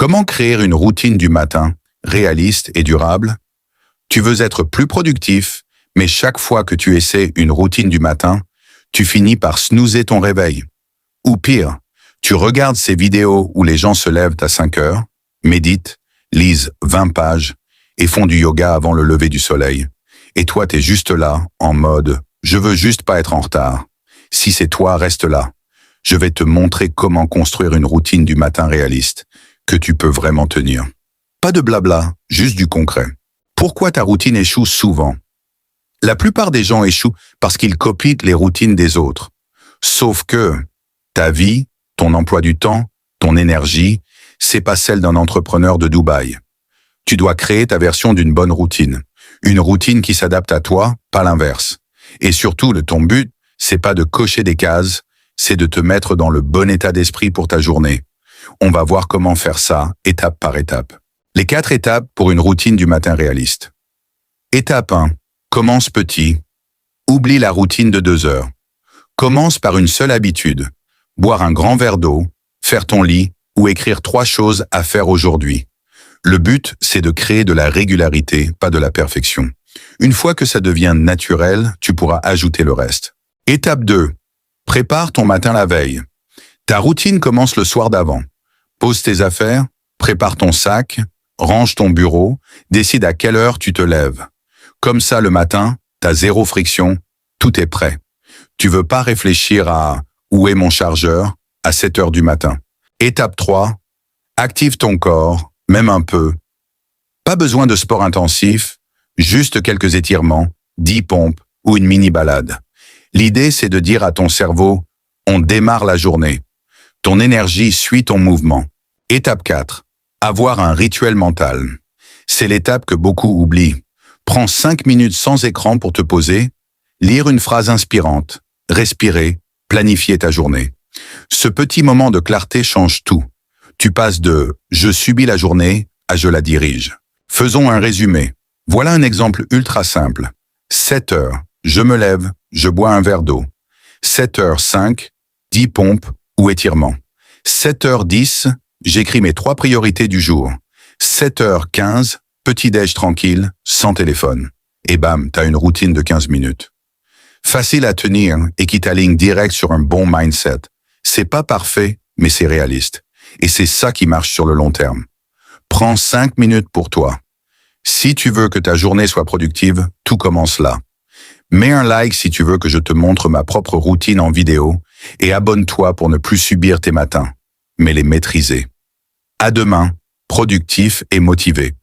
Comment créer une routine du matin, réaliste et durable? Tu veux être plus productif, mais chaque fois que tu essaies une routine du matin, tu finis par snoozer ton réveil. Ou pire, tu regardes ces vidéos où les gens se lèvent à 5 heures, méditent, lisent 20 pages et font du yoga avant le lever du soleil. Et toi, t'es juste là, en mode « je veux juste pas être en retard ». Si c'est toi, reste là. Je vais te montrer comment construire une routine du matin réaliste, que tu peux vraiment tenir. Pas de blabla, juste du concret. Pourquoi ta routine échoue souvent? La plupart des gens échouent parce qu'ils copient les routines des autres. Sauf que ta vie, ton emploi du temps, ton énergie, c'est pas celle d'un entrepreneur de Dubaï. Tu dois créer ta version d'une bonne routine. Une routine qui s'adapte à toi, pas l'inverse. Et surtout, ton but, c'est pas de cocher des cases, c'est de te mettre dans le bon état d'esprit pour ta journée. On va voir comment faire ça, étape par étape. Les 4 étapes pour une routine du matin réaliste. Étape 1. Commence petit. Oublie la routine de 2 heures. Commence par une seule habitude. Boire un grand verre d'eau, faire ton lit ou écrire 3 choses à faire aujourd'hui. Le but, c'est de créer de la régularité, pas de la perfection. Une fois que ça devient naturel, tu pourras ajouter le reste. Étape 2. Prépare ton matin la veille. Ta routine commence le soir d'avant. Pose tes affaires, prépare ton sac, range ton bureau, décide à quelle heure tu te lèves. Comme ça, le matin, t'as 0 friction, tout est prêt. Tu veux pas réfléchir à « où est mon chargeur ?» à 7 heures du matin. Étape 3. Active ton corps, même un peu. Pas besoin de sport intensif, juste quelques étirements, 10 pompes ou une mini-balade. L'idée, c'est de dire à ton cerveau « on démarre la journée ». Ton énergie suit ton mouvement. Étape 4. Avoir un rituel mental. C'est l'étape que beaucoup oublient. Prends 5 minutes sans écran pour te poser, lire une phrase inspirante, respirer, planifier ta journée. Ce petit moment de clarté change tout. Tu passes de « je subis la journée » à « je la dirige ». Faisons un résumé. Voilà un exemple ultra simple. 7 heures, je me lève, je bois un verre d'eau. 7h05, 10 pompes ou étirements. 7h10, j'écris mes 3 priorités du jour. 7h15, petit-déj tranquille, sans téléphone. Et bam, t'as une routine de 15 minutes. Facile à tenir et qui t'aligne direct sur un bon mindset. C'est pas parfait, mais c'est réaliste. Et c'est ça qui marche sur le long terme. Prends 5 minutes pour toi. Si tu veux que ta journée soit productive, tout commence là. Mets un like si tu veux que je te montre ma propre routine en vidéo et abonne-toi pour ne plus subir tes matins, mais les maîtriser. À demain, productif et motivé.